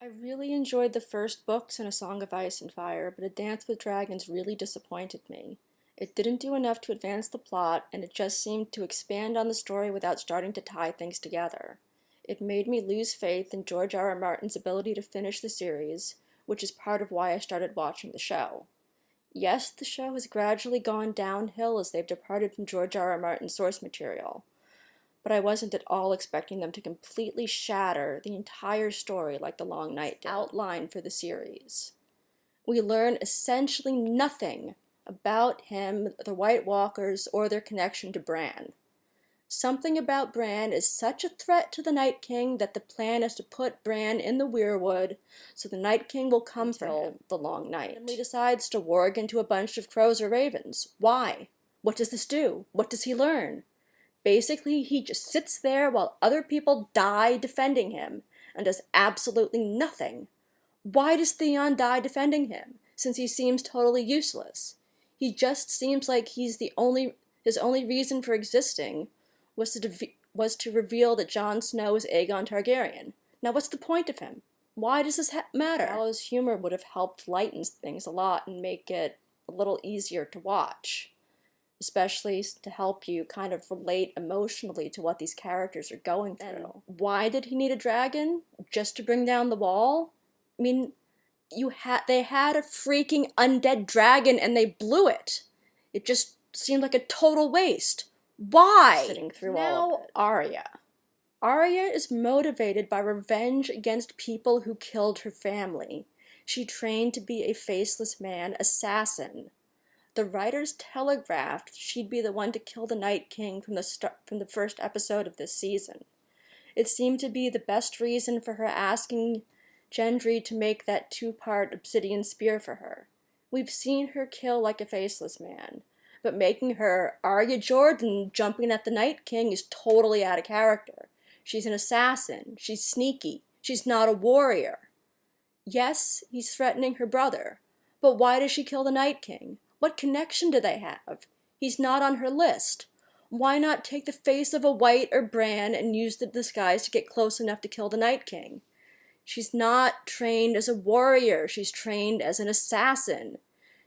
I really enjoyed the first books in A Song of Ice and Fire, but A Dance with Dragons really disappointed me. It didn't do enough to advance the plot, and it just seemed to expand on the story without starting to tie things together. It made me lose faith in George R. R. Martin's ability to finish the series, which is part of why I started watching the show. Yes, the show has gradually gone downhill as they've departed from George R. R. Martin's source material, but I wasn't at all expecting them to completely shatter the entire story like The Long Night did. Outline for the series. We learn essentially nothing about him, the White Walkers, or their connection to Bran. Something about Bran is such a threat to the Night King that the plan is to put Bran in the Weirwood so the Night King will come for him the Long Night. And he decides to warg into a bunch of crows or ravens. Why? What does this do? What does he learn? Basically, he just sits there while other people die defending him and does absolutely nothing. Why does Theon die defending him, since he seems totally useless? He just seems like his only reason for existing was to reveal that Jon Snow is Aegon Targaryen. Now what's the point of him? Why does this matter? Gallows humor would have helped lighten things a lot and make it a little easier to watch, especially to help you kind of relate emotionally to what these characters are going through. And why did he need a dragon? Just to bring down the wall? I mean, they had a freaking undead dragon and they blew it. It just seemed like a total waste. Why? Sitting through all of it. Arya. Arya is motivated by revenge against people who killed her family. She trained to be a faceless man assassin. The writers telegraphed she'd be the one to kill the Night King from the first episode of this season. It seemed to be the best reason for her asking Gendry to make that two-part obsidian spear for her. We've seen her kill like a faceless man, but making her Arya Jordan jumping at the Night King is totally out of character. She's an assassin. She's sneaky. She's not a warrior. Yes, he's threatening her brother, but why does she kill the Night King? What connection do they have? He's not on her list. Why not take the face of a White or Bran and use the disguise to get close enough to kill the Night King? She's not trained as a warrior. She's trained as an assassin.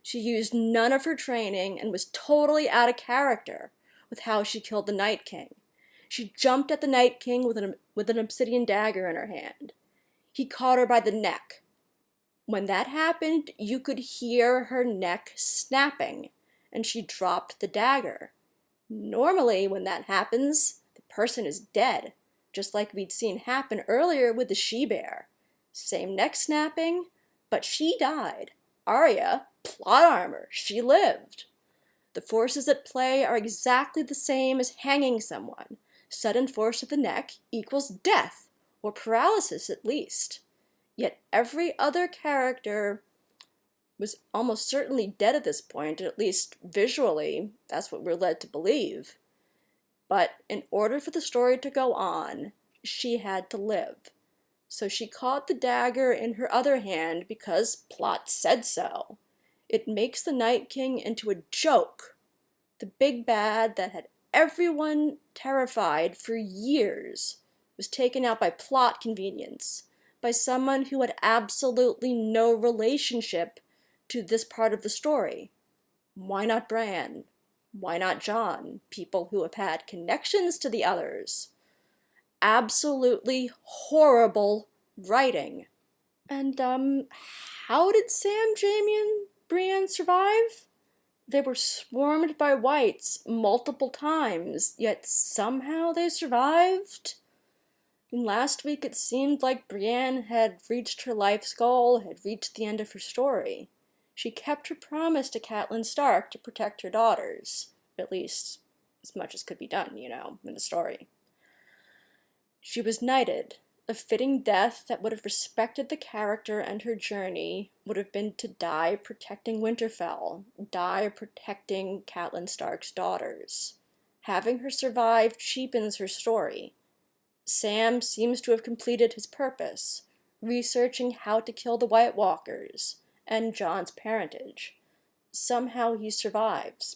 She used none of her training and was totally out of character with how she killed the Night King. She jumped at the Night King with an obsidian dagger in her hand. He caught her by the neck. When that happened, you could hear her neck snapping, and she dropped the dagger. Normally, when that happens, the person is dead, just like we'd seen happen earlier with the she-bear. Same neck snapping, but she died. Arya, plot armor, she lived. The forces at play are exactly the same as hanging someone. Sudden force to the neck equals death, or paralysis at least. Yet every other character was almost certainly dead at this point, at least visually, that's what we're led to believe. But in order for the story to go on, she had to live. So she caught the dagger in her other hand because plot said so. It makes the Night King into a joke. The big bad that had everyone terrified for years was taken out by plot convenience, by someone who had absolutely no relationship to this part of the story. Why not Bran? Why not Jon? People who have had connections to the others. Absolutely horrible writing. And, how did Sam, Jaime, and Brienne survive? They were swarmed by whites multiple times, yet somehow they survived? And last week it seemed like Brienne had reached her life's goal, had reached the end of her story. She kept her promise to Catelyn Stark to protect her daughters, at least as much as could be done, in the story. She was knighted. A fitting death that would have respected the character and her journey would have been to die protecting Winterfell, die protecting Catelyn Stark's daughters. Having her survive cheapens her story. Sam seems to have completed his purpose, researching how to kill the White Walkers and Jon's parentage. Somehow he survives.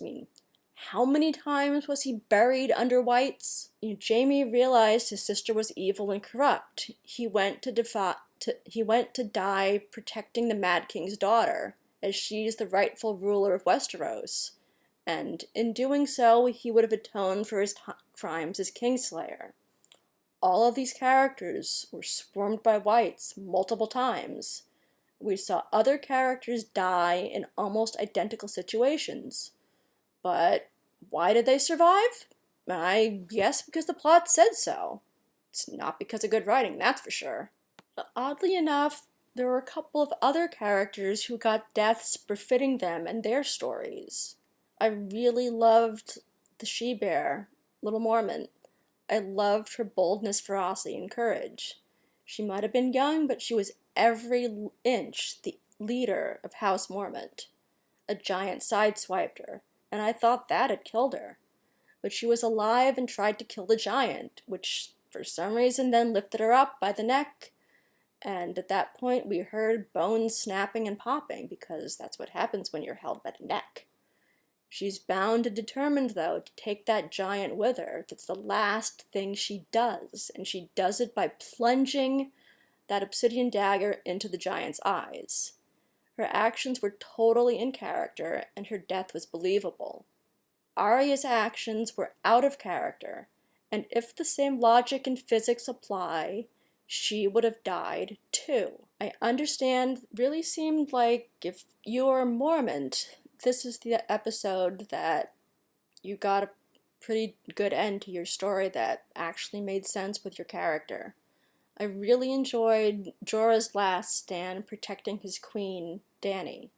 How many times was he buried under whites? Jaime realized his sister was evil and corrupt. He went to he went to die protecting the Mad King's daughter, as she's the rightful ruler of Westeros, and in doing so, he would have atoned for his crimes as Kingslayer. All of these characters were swarmed by whites multiple times. We saw other characters die in almost identical situations. But why did they survive? I guess because the plot said so. It's not because of good writing, that's for sure. But oddly enough, there were a couple of other characters who got deaths befitting them and their stories. I really loved the she-bear, Little Mormont. I loved her boldness, ferocity, and courage. She might have been young, but she was every inch the leader of House Mormont. A giant sideswiped her, and I thought that had killed her. But she was alive and tried to kill the giant, which for some reason then lifted her up by the neck. And at that point we heard bones snapping and popping, because that's what happens when you're held by the neck. She's bound and determined, though, to take that giant with her. That's the last thing she does, and she does it by plunging that obsidian dagger into the giant's eyes. Her actions were totally in character, and her death was believable. Arya's actions were out of character, and if the same logic and physics apply, she would have died too. I understand, really seemed like if you're Mormont, this is the episode that you got a pretty good end to your story that actually made sense with your character. I really enjoyed Jorah's last stand protecting his queen, Dany.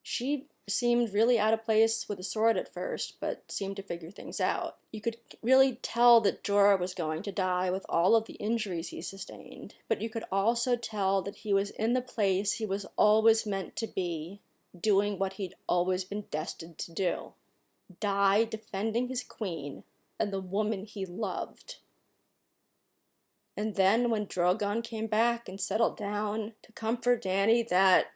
She seemed really out of place with a sword at first, but seemed to figure things out. You could really tell that Jorah was going to die with all of the injuries he sustained, but you could also tell that he was in the place he was always meant to be, doing what he'd always been destined to do. Die defending his queen and the woman he loved. And then when Drogon came back and settled down to comfort Dany, that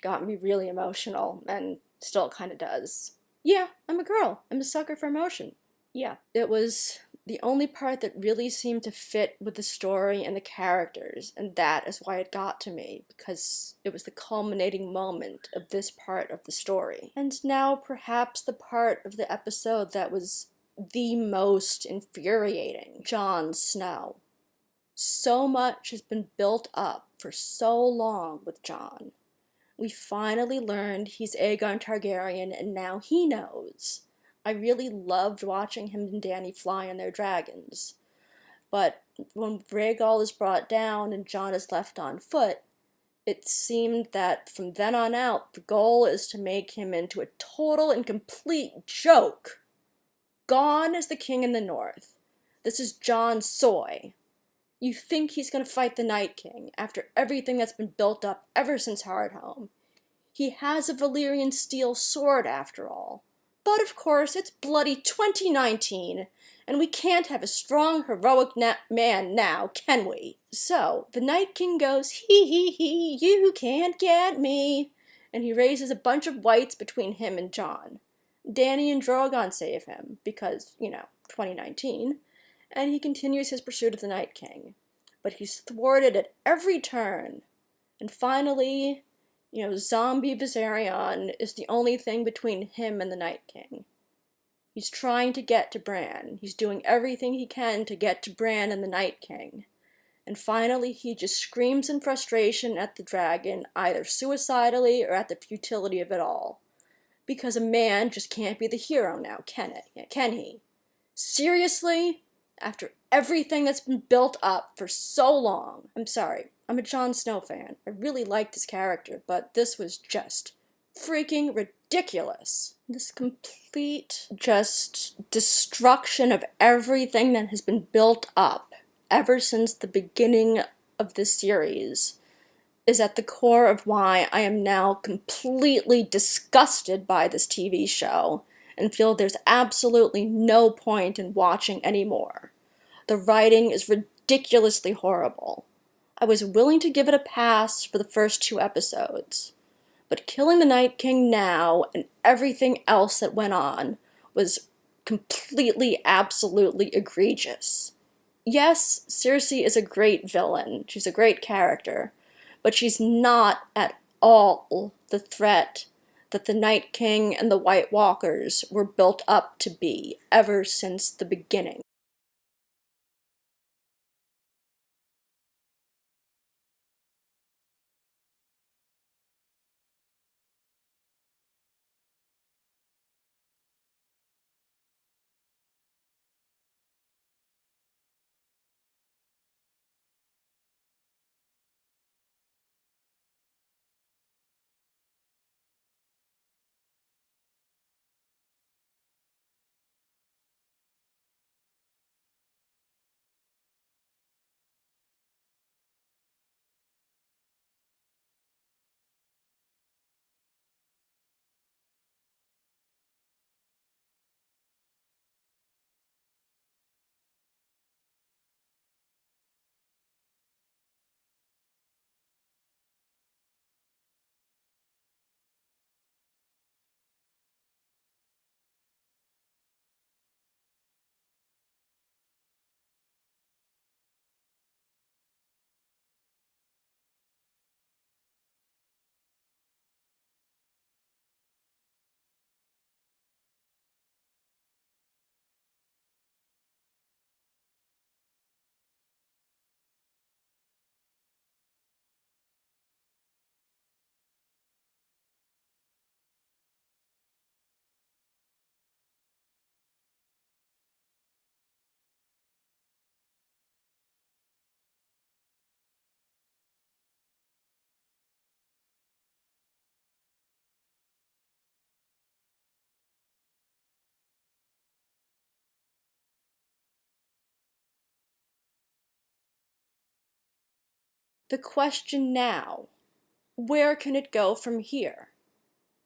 got me really emotional, and still kind of does. Yeah, I'm a girl. I'm a sucker for emotion. Yeah, it was the only part that really seemed to fit with the story and the characters, and that is why it got to me, because it was the culminating moment of this part of the story. And now perhaps the part of the episode that was the most infuriating, Jon Snow. So much has been built up for so long with Jon. We finally learned he's Aegon Targaryen, and now he knows. I really loved watching him and Dany fly on their dragons. But when Rhaegal is brought down and Jon is left on foot, it seemed that from then on out, the goal is to make him into a total and complete joke. Gone is the king in the north. This is Jon Soy. You think he's going to fight the Night King after everything that's been built up ever since Hardhome. He has a Valyrian steel sword after all. But of course, it's bloody 2019, and we can't have a strong, heroic man now, can we? So, the Night King goes, hee, you can't get me, and he raises a bunch of whites between him and Jon. Dany and Drogon save him, because, 2019, and he continues his pursuit of the Night King. But he's thwarted at every turn, and finally, zombie Viserion is the only thing between him and the Night King. He's trying to get to Bran. He's doing everything he can to get to Bran and the Night King. And finally, he just screams in frustration at the dragon, either suicidally or at the futility of it all. Because a man just can't be the hero now, can he? Seriously? After everything that's been built up for so long. I'm sorry. I'm a Jon Snow fan. I really liked his character, but this was just freaking ridiculous. This complete just destruction of everything that has been built up ever since the beginning of this series is at the core of why I am now completely disgusted by this TV show and feel there's absolutely no point in watching anymore. The writing is ridiculously horrible. I was willing to give it a pass for the first 2 episodes, but killing the Night King now and everything else that went on was completely, absolutely egregious. Yes, Cersei is a great villain. She's a great character. But she's not at all the threat that the Night King and the White Walkers were built up to be ever since the beginning. The question now, where can it go from here?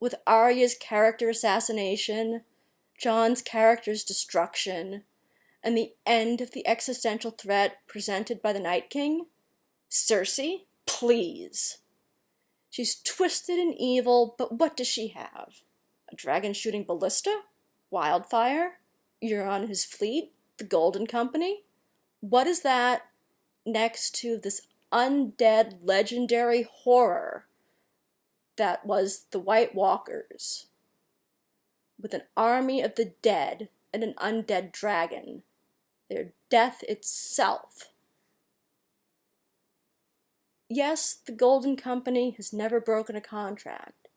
With Arya's character assassination, Jon's character's destruction, and the end of the existential threat presented by the Night King? Cersei, please. She's twisted and evil, but what does she have? A dragon shooting ballista? Wildfire? Euron and his fleet? The Golden Company? What is that next to this undead legendary horror that was the White Walkers, with an army of the dead and an undead dragon, their death itself? Yes, the Golden Company has never broken a contract,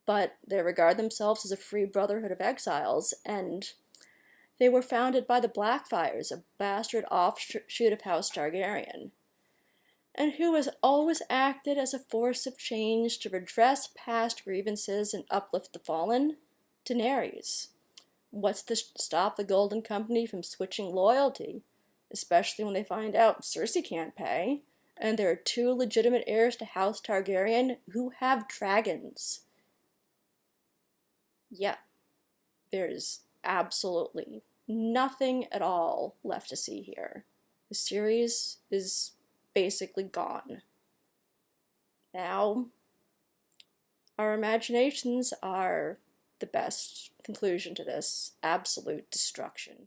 but they regard themselves as a free brotherhood of exiles, and they were founded by the Blackfires, a bastard offshoot of House Targaryen, and who has always acted as a force of change to redress past grievances and uplift the fallen? Daenerys. What's to stop the Golden Company from switching loyalty, especially when they find out Cersei can't pay, and there are two legitimate heirs to House Targaryen who have dragons? Yeah, there's absolutely nothing at all left to see here. The series is basically gone. Now, our imaginations are the best conclusion to this absolute destruction.